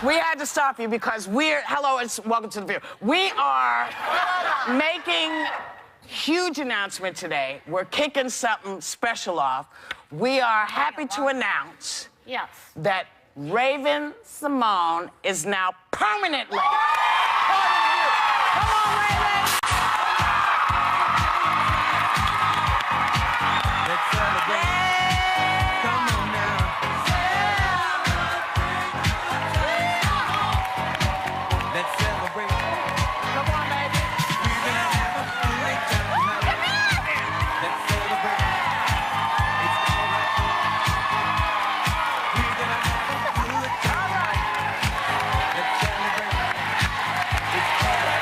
We had to stop you because hello, and welcome to the view. We are making huge announcement today. We're kicking something special off. We are happy to announce that Raven Simone is now permanently part of the view. Come on, Raven! Let's celebrate. Come on now. Let's celebrate. Come on, baby. We're gonna have a great time tonight. Let's celebrate. It's all right. We're gonna have a good time tonight. Let's celebrate. It's all right.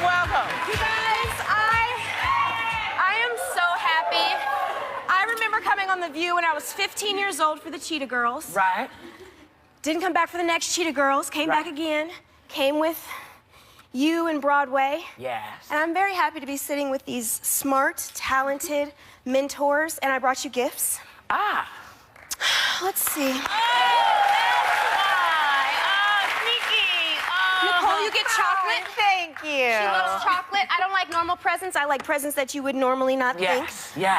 Welcome. You guys, I am so happy. I remember coming on The View when I was 15 years old for the Cheetah Girls. Right. Didn't come back for the next Cheetah Girls. Came back again. Came with you and Broadway. Yes. And I'm very happy to be sitting with these smart, talented mentors. And I brought you gifts. Ah. Let's see. Nicole, you get chocolate. Thank you. She loves chocolate. I don't like normal presents. I like presents that you would normally not think. Yes.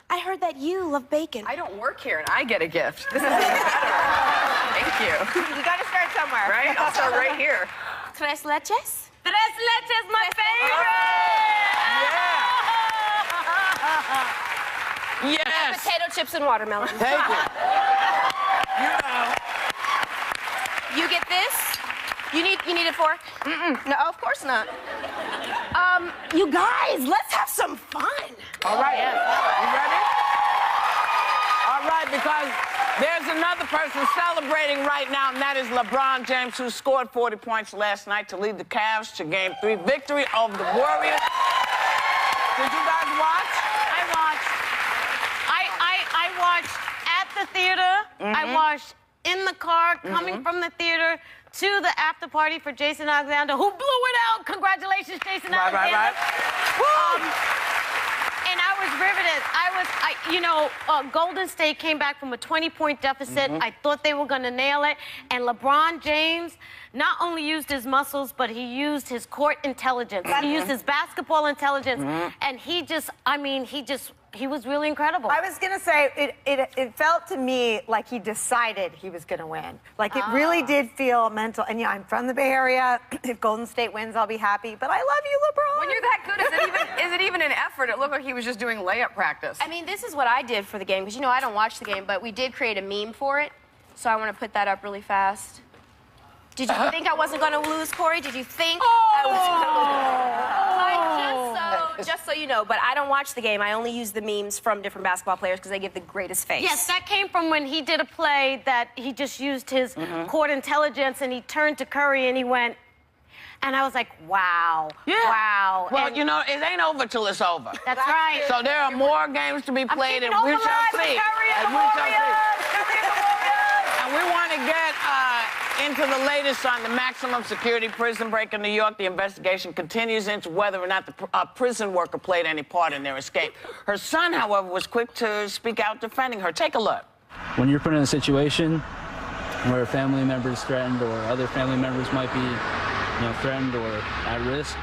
I heard that you love bacon. I don't work here and I get a gift. This is even better. Thank you. You gotta start somewhere. Right? I'll start right here. Tres leches? Tres leches, my favorite! Yes. Potato chips and watermelon. Thank you. You know. You get this. You need a fork? No, of course not. You guys, let's have some fun. All right. You ready? All right, because there's another person celebrating right now, and that is LeBron James, who scored 40 points last night to lead the Cavs to Game 3 victory over the Warriors. Did you guys watch? I watched. I watched at the theater. I watched in the car coming from the theater to the after party for Jason Alexander, who blew it out. Congratulations, Jason Alexander. Right. And I was riveted. Golden State came back from a 20-point deficit. I thought they were going to nail it. And LeBron James not only used his muscles, but he used his court intelligence. He used his basketball intelligence. And he was really incredible. I was gonna say, it felt to me like he decided he was gonna win. Like it really did feel mental. And yeah, I'm from the Bay Area. If Golden State wins, I'll be happy. But I love you, LeBron. When you're that good, is it even an effort? It looked like he was just doing layup practice. I mean, this is what I did for the game, because I don't watch the game, but we did create a meme for it. So I want to put that up really fast. Did you think I wasn't going to lose, Corey? Did you think I was going to lose? Just so you know, but I don't watch the game. I only use the memes from different basketball players because they give the greatest face. Yes, that came from when he did a play that he just used his court intelligence, and he turned to Curry and he went, and I was like, wow, wow. Well, and it ain't over till it's over. that's right. So there are more games to be played, and we shall see. And we want to get into the latest on the maximum security prison break in New York. The investigation continues into whether or not the prison worker played any part in their escape. Her son, however, was quick to speak out defending her. Take a look. When you're put in a situation where a family member is threatened or other family members might be threatened or at risk,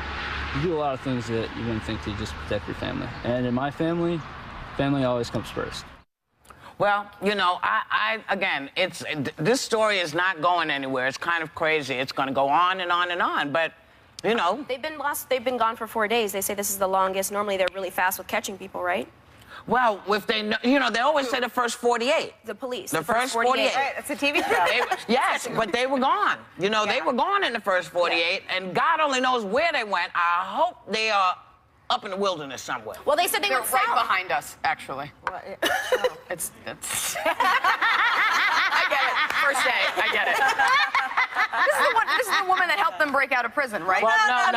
you do a lot of things that you wouldn't think to just protect your family. And in my family, family always comes first. Well, again, this story is not going anywhere. It's kind of crazy. It's going to go on and on and on, but, They've been lost. They've been gone for 4 days. They say this is the longest. Normally, they're really fast with catching people, right? Well, if they they always say the first 48. The police. The first 48. Right, it's a TV show. Yes, but they were gone. They were gone in the first 48, and God only knows where they went. I hope they are up in the wilderness somewhere. Well, they said they They're went right south. behind us, actually. It's I get it. First day, I get it. This is the woman that helped them break out of prison, right? Well, no.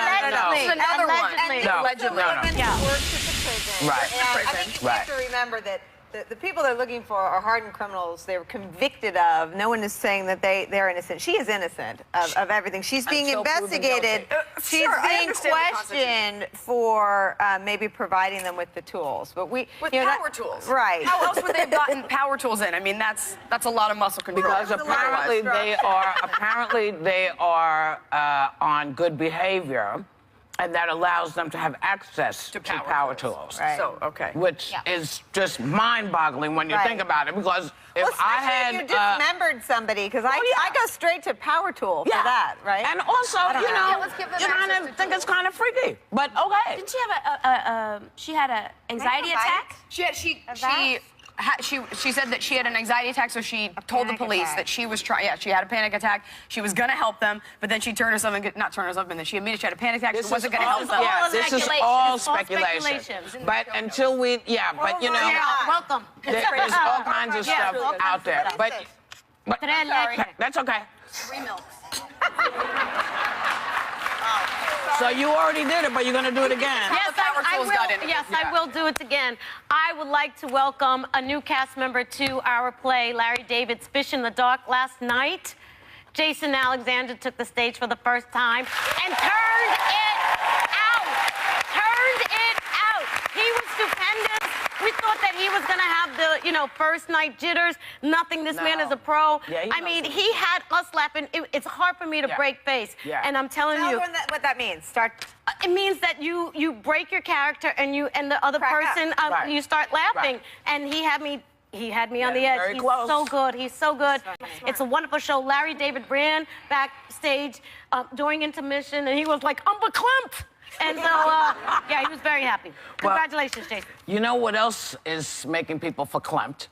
This is another one. Allegedly. No. Allegedly. No. Worked at the prison. Right. And I think you have to remember that The people they're looking for are hardened criminals. They were convicted of. No one is saying that they're innocent. She is innocent of everything. She's being Until proven investigated. guilty. She's Sure, I being understand the Constitution. questioned for maybe providing them with the tools. But With you know, power tools. Right. How else would they have gotten power tools in? I mean, that's a lot of muscle control. Because apparently they are on good behavior, and that allows them to have access to power tools. Right. So, okay. Which is just mind-boggling when you Right. think about it. Because if Well, I especially had, if you dismembered somebody, because I go straight to power tool for yeah, that, right? and also, you Yeah, know, let's give them you kind access of to think it's tools. kind of freaky, but okay. Didn't she have she had an anxiety Megabytes. attack? She said that she had an anxiety attack, so she told the panic police attack. that she was trying. Yeah, she had a panic attack. She was gonna help them, but then she turned herself and not turned herself, and then she admitted she had a panic attack. She wasn't gonna help them. Yeah, this is all speculation. speculations. But until we, but you know, Welcome. there's all kinds of stuff out there. But that's okay. So you already did it, but you're gonna do it again. Yes, the power I tools will. got in. Yes, I will do it again. I would like to welcome a new cast member to our play, Larry David's Fish in the Dark. Last night, Jason Alexander took the stage for the first time and turned it out. Turned it out. He was stupendous. We thought that he was going to have the, first night jitters. Nothing. This man is a pro. Yeah, I mean, he had us laughing. It's hard for me to break face. Yeah. And I'm telling Tell you. everyone what that means. Start. It means that you break your character and the other Crack up. person Right. you start laughing. Right. And he had me on the edge. very He's close. so good. He's so good. It's a wonderful show. Larry David ran backstage during intermission, and he was like, I'm verklempt. And so, yeah, he was very happy. Congratulations, Jason. You know what else is making people verklempt?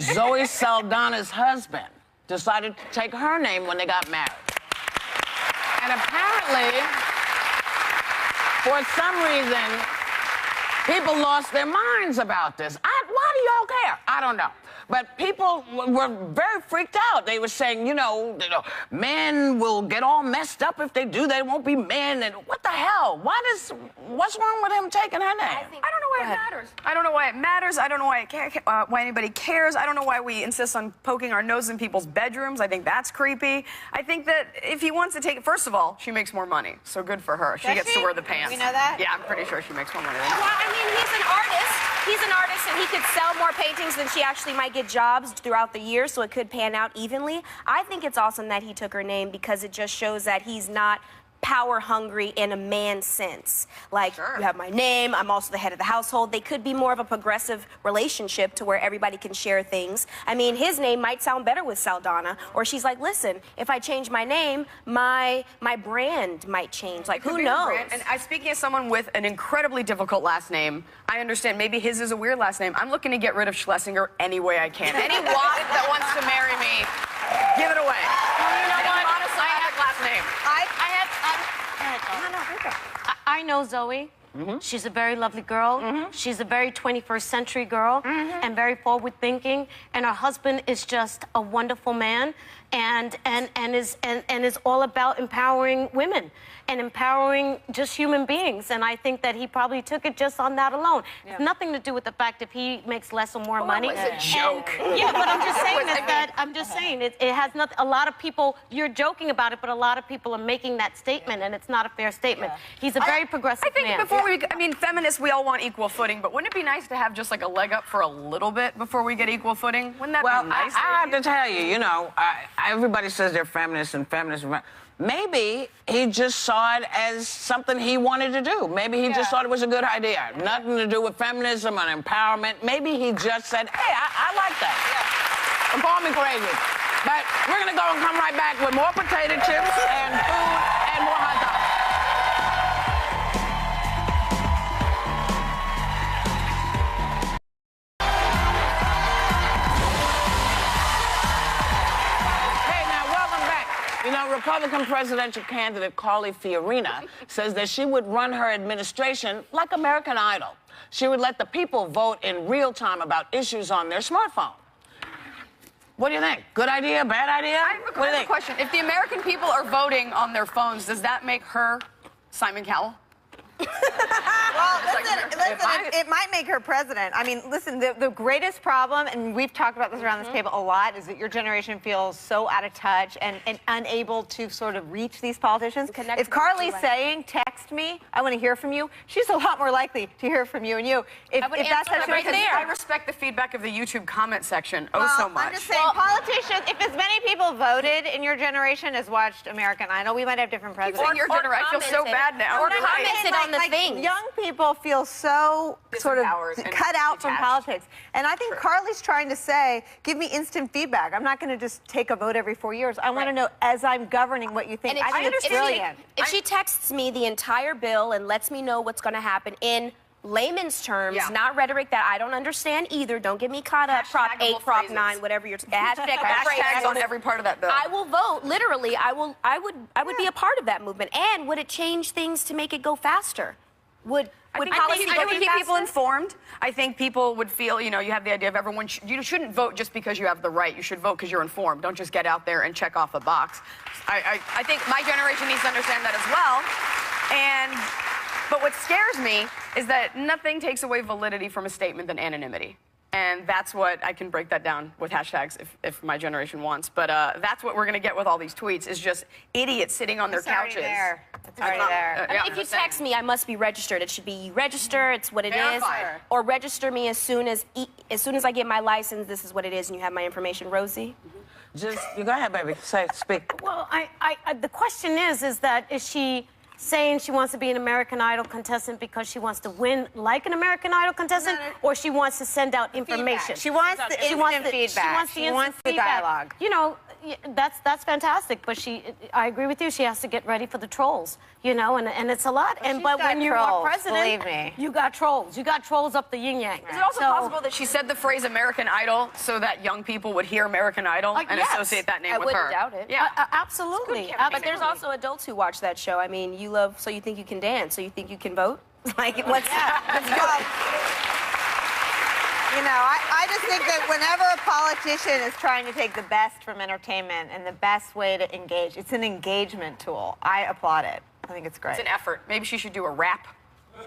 Zoe Saldana's husband decided to take her name when they got married. And apparently, for some reason, people lost their minds about this. Why do y'all care? I don't know. But people were very freaked out. They were saying, men will get all messed up if they do. They won't be men. And what the hell? What's wrong with him taking her name? I don't know why it matters. I don't know why it matters. I don't know why why anybody cares. I don't know why we insist on poking our nose in people's bedrooms. I think that's creepy. I think that if he wants to take it, first of all, she makes more money, so good for her. She Does gets she? to wear the pants. We know that? Yeah, I'm pretty sure she makes more money than Well, I mean, he's an artist. He's an artist, and he could sell more paintings than she actually might get jobs throughout the year, so it could pan out evenly. I think it's awesome that he took her name because it just shows that he's not power hungry in a man sense. Like, you have my name, I'm also the head of the household. They could be more of a progressive relationship to where everybody can share things. I mean, his name might sound better with Saldana, or she's like, listen, if I change my name, my brand might change. Like, who knows? And speaking as someone with an incredibly difficult last name, I understand maybe his is a weird last name. I'm looking to get rid of Schlesinger any way I can. Any wop that wants to marry me, give it away. You know what? Monosyllabic last name. I know Zoe. She's a very lovely girl. She's a very 21st century girl and very forward thinking. And her husband is just a wonderful man and is all about empowering women and empowering just human beings. And I think that he probably took it just on that alone. It's nothing to do with the fact if he makes less or more money. It was a joke. Yeah, but I'm just saying it has nothing. A lot of people, you're joking about it, but a lot of people are making that statement, and it's not a fair statement. He's a very progressive I think man. before feminists, we all want equal footing, but wouldn't it be nice to have just like a leg up for a little bit before we get equal footing? Wouldn't that Well, be nice? I have to tell you, everybody says they're feminists and feminists. Maybe he just saw it as something he wanted to do. Maybe he just thought it was a good idea. Nothing to do with feminism and empowerment. Maybe he just said, hey, I like that. Don't call me crazy. But we're going to go and come right back with more potato chips and food and more hot dogs. Republican presidential candidate Carly Fiorina says that she would run her administration like American Idol. She would let the people vote in real time about issues on their smartphone. What do you think? Good idea? Bad idea? I have a question. If the American people are voting on their phones, does that make her Simon Cowell? Well, listen, it might make her president. I mean, listen, the greatest problem, and we've talked about this around this table a lot, is that your generation feels so out of touch and unable to sort of reach these politicians. If Carly's saying, text me, I want to hear from you, she's a lot more likely to hear from you and you. If that's how she I respect the feedback of the YouTube comment section so much. I'm just saying, politicians, if as many people voted in your generation as watched American Idol, we might have different presidents. Or your generation, I feel so bad now. Or commented on the things. Young people feel so sort of cut out from politics. And I think Carly's trying to say, give me instant feedback. I'm not going to just take a vote every 4 years. I want to know, as I'm governing, what you think. I think it's brilliant. If she texts me the entire bill and lets me know what's going to happen in layman's terms, not rhetoric that I don't understand either. Don't get me caught up. Prop 8, Prop 9, whatever you're hashtags on every part of that bill. I will vote. Literally, I would be a part of that movement. And would it change things to make it go faster? Would policy I would keep people informed. I think people would feel, you have the idea of everyone. You shouldn't vote just because you have the right. You should vote because you're informed. Don't just get out there and check off a box. I think my generation needs to understand that as well. But what scares me is that nothing takes away validity from a statement than anonymity. And that's what I can break that down with hashtags if my generation wants. But that's what we're going to get with all these tweets is just idiots sitting on their couches. It's already there. I mean, if you text me, I must be registered. It should be register. It's what it is. Or register me as soon as I get my license. This is what it is, and you have my information, Rosie. You go ahead, baby. Speak. Well, the question is that is she saying she wants to be an American Idol contestant because she wants to win like an American Idol contestant, or she wants to send out information? She wants the instant feedback. She wants the dialogue. You know, that's fantastic, but I agree with you. She has to get ready for the trolls, and it's a lot. But when you are president, believe me, you got trolls. You got trolls up the yin yang. Is it also possible that she said the phrase American Idol so that young people would hear American Idol and associate that name with her? I wouldn't doubt it. Yeah, absolutely. But there's also adults who watch that show. I mean, you love So You Think You Can Dance, So You Think You Can Vote? Like, let's go. I just think that whenever a politician is trying to take the best from entertainment and the best way to engage, it's an engagement tool. I applaud it. I think it's great. It's an effort. Maybe she should do a rap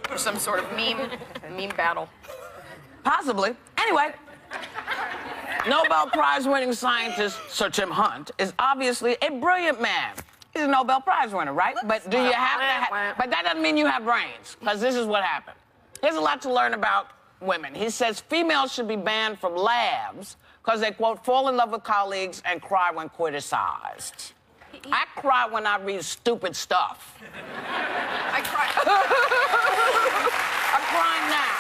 or some sort of meme battle. Possibly. Anyway, Nobel Prize-winning scientist Sir Tim Hunt is obviously a brilliant man. He's a Nobel Prize winner, right? But do you have to but that doesn't mean you have brains, because this is what happened. He has a lot to learn about women. He says females should be banned from labs because they, quote, fall in love with colleagues and cry when criticized. I cry when I read stupid stuff. I cry. I'm crying now.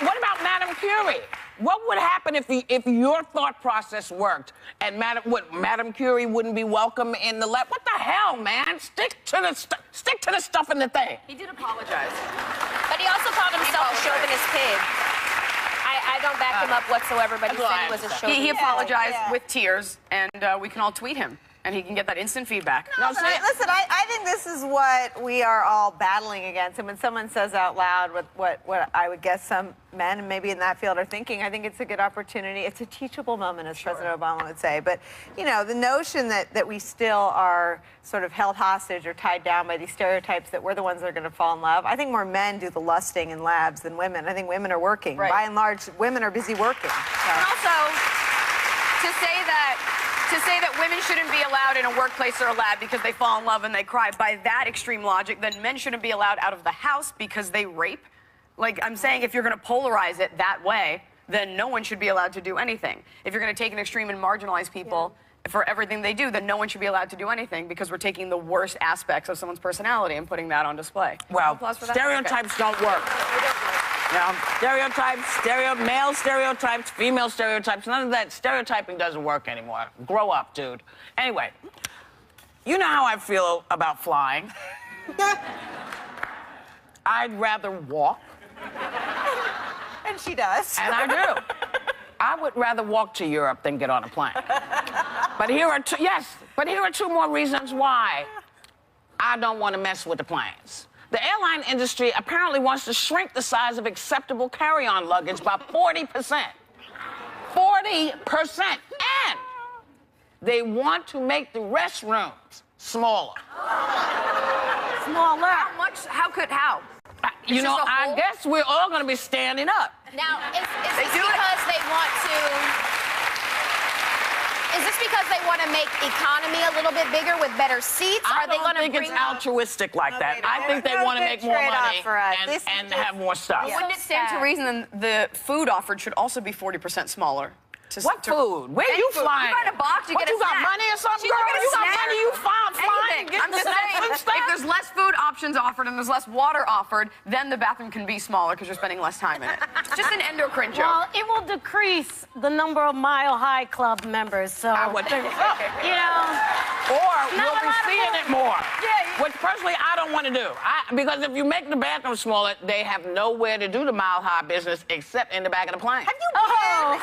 What about Madame Curie? What would happen if your thought process worked and Madame Curie wouldn't be welcome in the lab? What the hell, man? Stick to the stuff in the thing. He did apologize. But he also called himself a chauvinist pig. I don't back him up whatsoever, but he said he was a chauvinist. He apologized with tears, and we can all tweet him. And he can get that instant feedback. Listen, I think this is what we are all battling against. And when someone says out loud what I would guess some men, and maybe in that field, are thinking, I think it's a good opportunity. It's a teachable moment, as President Obama would say. But, the notion that we still are sort of held hostage or tied down by these stereotypes that we're the ones that are going to fall in love. I think more men do the lusting in labs than women. I think women are working. Right. By and large, women are busy working. So. And also, to say that women shouldn't be allowed in a workplace or a lab because they fall in love and they cry, by that extreme logic, then men shouldn't be allowed out of the house because they rape. Like, I'm saying, if you're going to polarize it that way, then no one should be allowed to do anything. If you're going to take an extreme and marginalize people for everything they do, then no one should be allowed to do anything because we're taking the worst aspects of someone's personality and putting that on display. Well, stereotypes don't work. Stereotypes, male stereotypes, female stereotypes, none of that. Stereotyping doesn't work anymore. Grow up, dude. Anyway, you know how I feel about flying. I'd rather walk. And she does. And I do. I would rather walk to Europe than get on a plane. But here are two more reasons why I don't want to mess with the planes. The airline industry apparently wants to shrink the size of acceptable carry-on luggage by 40%. 40%. And they want to make the restrooms smaller. smaller. How? You know, just a I hole? guess we're all going to be standing up. Now, is this do it. because they want to... Is this because they want to make economy a little bit bigger with better seats? I Are they don't going to think bring it's altruistic like that. I think they There's no want to good make more trade-off money for us. and, This is and just- have more stuff. Wouldn't it stand to sad. reason then the food offered should also be 40% smaller? What food? Where Any you food. flying? You buy a box, you What, get a you got snack. money or something, You girl? get a You got snack. money? You flying Anything. and getting I'm the just snacks saying, and stuff? if there's less food options offered and there's less water offered, then the bathroom can be smaller because you're spending less time in it. It's just an endocrine joke. Well, it will decrease the number of Mile High Club members, so... I would think so. You know... Or Not we'll a be lot of seeing food. it more. Yeah. Which personally I don't want to do. Because if you make the bathroom smaller, they have nowhere to do the Mile High business except in the back of the plane. Have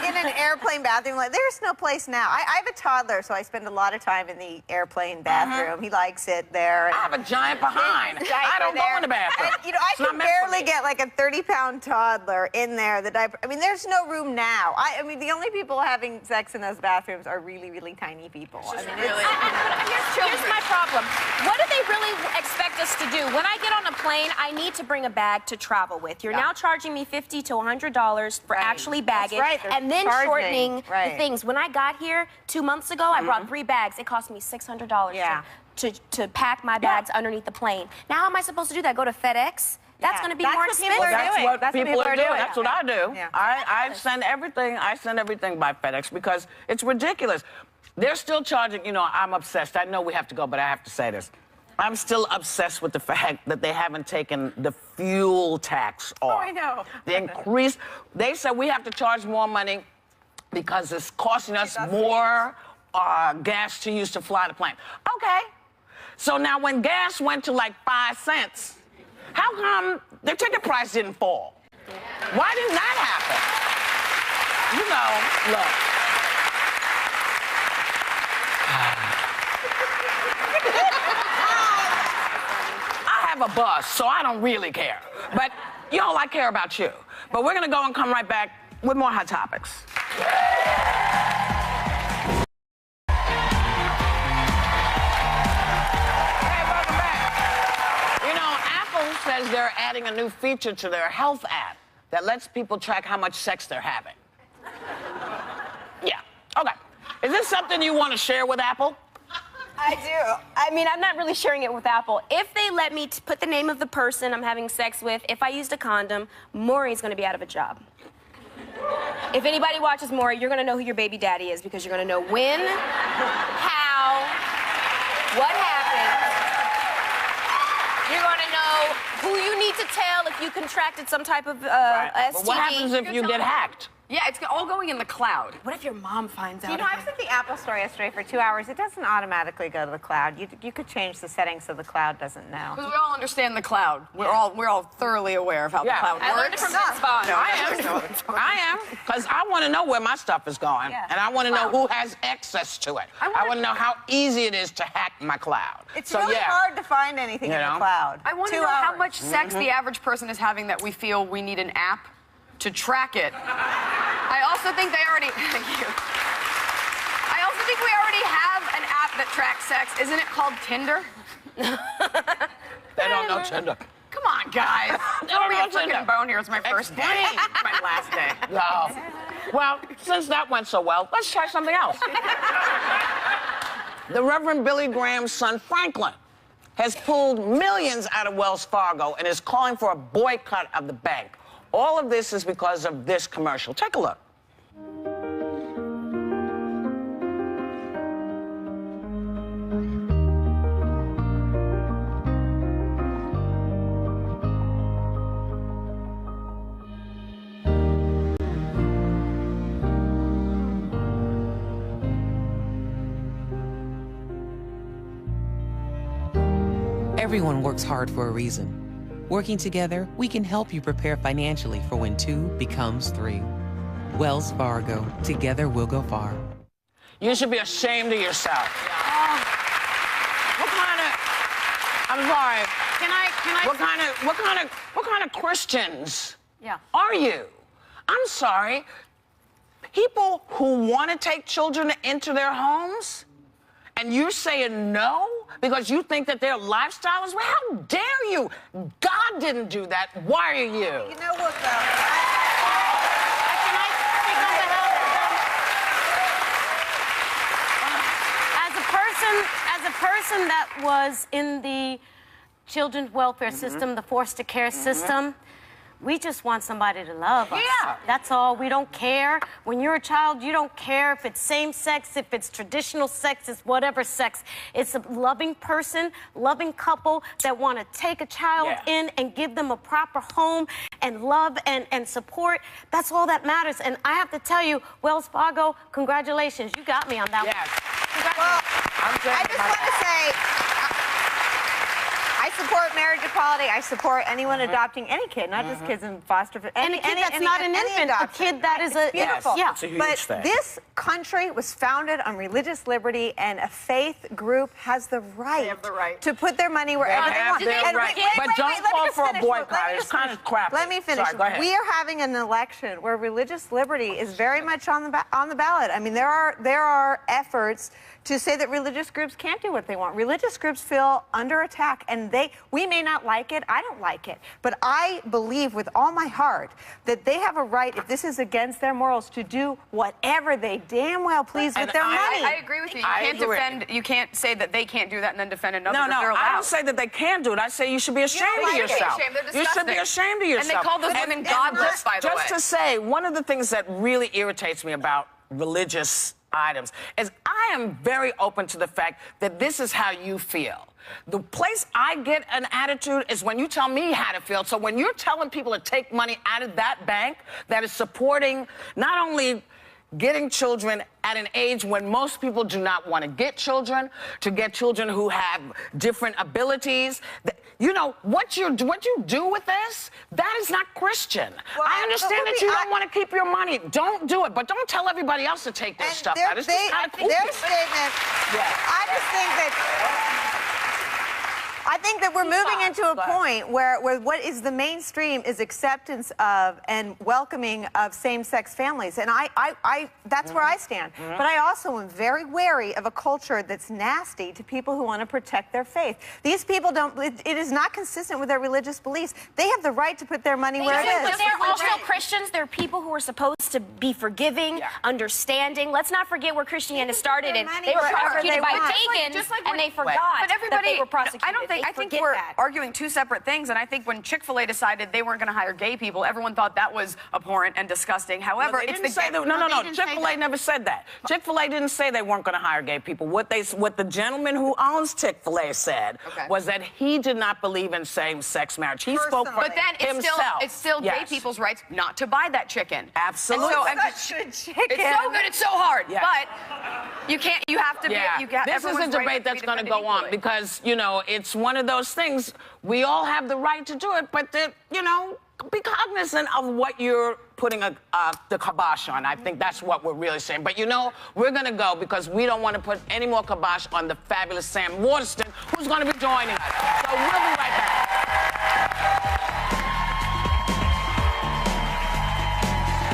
you been in an airplane bathroom? Like, there's no place now. I have a toddler, so I spend a lot of time in the airplane bathroom. He likes it there. I have a giant behind. I don't go in the bathroom. And, you know, I It's not can meant for barely me. get like a 30-pound toddler in there. The diaper. I mean, there's no room now. I mean, the only people having sex in those bathrooms are really, really tiny people. I mean, Here's my problem. What do they really expect us to do? When I get on a plane, I need to bring a bag to travel with. You're now charging me $50 to $100 for actually bagging, right, they're and then charging. shortening the Right. things. When I got here 2 months ago, I brought 3 bags. It cost me $600 Yeah. to pack my bags underneath the plane. Now, how am I supposed to do that? Go to FedEx? That's going to be That's more what people expensive. are That's doing. what That's what people are doing. doing. That's what I do. Yeah. I send everything by FedEx because it's ridiculous. They're still charging, you know, I'm obsessed. I know we have to go, but I have to say this. I'm still obsessed with the fact that they haven't taken the fuel tax off. I know. They said we have to charge more money because it's costing us more gas to use to fly the plane. Okay. So now when gas went to like 5 cents, how come the ticket price didn't fall? Why didn't that happen? You know, look. I have a bus, so I don't really care. But, y'all, I care about you. But we're going to go and come right back with more hot topics. Hey, welcome back. You know, Apple says they're adding a new feature to their health app that lets people track how much sex they're having. Yeah, okay. Is this something you want to share with Apple? I do. I mean, I'm not really sharing it with Apple. If they let me put the name of the person I'm having sex with, if I used a condom, Maury's going to be out of a job. If anybody watches Maury, you're going to know who your baby daddy is because you're going to know when, how, what happened. You're going to know who you need to tell if you contracted some type of STD. But what happens if you get hacked? Yeah, it's all going in the cloud. What if your mom finds out? You know, I was at the Apple store yesterday for 2 hours. It doesn't automatically go to the cloud. You could change the settings so the cloud doesn't know. Because we all understand the cloud. We're all thoroughly aware of how the cloud I learned works. it from Vince Vaughn. I am, because I want to know where my stuff is going, Yeah. and I want to know who has access to it. I want to know how easy it is to hack my cloud. It's so, really yeah. hard to find anything in You know? the cloud. I want to 2 know how hours. much sex the average person is having that we feel we need an app to track it. I also think they already. Thank you. I also think we already have an app that tracks sex. Isn't it called Tinder? They don't know Tinder. Come on, guys. Don't be a know Tinder. freaking bone here. It's my first day. It's my last day. No. Well, since that went so well, let's try something else. The Reverend Billy Graham's son, Franklin, has pulled millions out of Wells Fargo and is calling for a boycott of the bank. All of this is because of this commercial. Take a look. Everyone works hard for a reason. Working together, we can help you prepare financially for when 2 becomes 3. Wells Fargo. Together we'll go far. You should be ashamed of yourself. What kind of? I'm sorry. Can I? What kind of Christians Yeah. are you? I'm sorry. People who want to take children into their homes and you're saying no because you think that their lifestyle is, well, how dare you? God didn't do that. Why are you? You know what, though? Can I speak on behalf of them? As a person that was in the children's welfare system, the foster care system, we just want somebody to love us. Yeah. That's all. We don't care. When you're a child, you don't care if it's same sex, if it's traditional sex, it's whatever sex. It's a loving person, loving couple that want to take a child in and give them a proper home and love and support. That's all that matters. And I have to tell you, Wells Fargo, congratulations. You got me on that one. Well, I just want to say, I support marriage equality. I support anyone adopting any kid, not just kids in foster. Any kid that's not an infant, a kid that is a... Beautiful. Yeah. It's a huge But thing. this country was founded on religious liberty, and a faith group has the right, They have the right. to put their money wherever they have want. their And right. wait, But wait, don't wait, let me call just for a finish. boycott. Let me It's just kind finish. of crappy. Let me finish. Sorry, go ahead. We are having an election where religious liberty is very much on the ballot. I mean, there are efforts to say that religious groups can't do what they want. Religious groups feel under attack, and we may not like it. I don't like it. But I believe with all my heart that they have a right, if this is against their morals, to do whatever they damn well please with their money. I agree with you. You can't say that they can't do that and then defend another. No, that they're I allowed. don't say that they can do it. I say you should be ashamed of like it. yourself. Shame. They're You should be disgusting. ashamed of yourself. And they call those women godless, by the way. Just to say, one of the things that really irritates me about religious items is I am very open to the fact that this is how you feel. The place I get an attitude is when you tell me how to feel. So when you're telling people to take money out of that bank that is supporting not only getting children at an age when most people do not want to get children, to get children who have different abilities. You know, what you do with this, that is not Christian. Well, I understand that you don't want to keep your money. Don't do it, but don't tell everybody else to take their stuff out. It's just kind of cool. Their statement, I just think that... I think that we're moving into a point where what is the mainstream is acceptance of and welcoming of same-sex families. And that's where I stand. But I also am very wary of a culture that's nasty to people who want to protect their faith. These people it is not consistent with their religious beliefs. They have the right to put their money where it is. But they're also Christians. They're people who are supposed to be forgiving, understanding. Let's not forget where Christianity started. And they were persecuted by pagans, and they forgot that they were prosecuted. I think we're arguing two separate things, and I think when Chick-fil-A decided they weren't going to hire gay people, everyone thought that was abhorrent and disgusting. However, no, Chick-fil-A never said that. Chick-fil-A didn't say they weren't going to hire gay people. What the gentleman who owns Chick-fil-A said was that he did not believe in same-sex marriage. He spoke for But then himself. it's still gay people's rights not to buy that chicken. Absolutely. And so, Such a chicken. it's so good, it's so hard. Yes. But you can't. You have to be. You got, this is a everyone's right debate to that's be going to defended go on equally. because, you know, it's one of those things. We all have the right to do it, but, you know, be cognizant of what you're putting the kibosh on. I think that's what we're really saying. But, you know, we're going to go because we don't want to put any more kibosh on the fabulous Sam Waterston, who's going to be joining us. So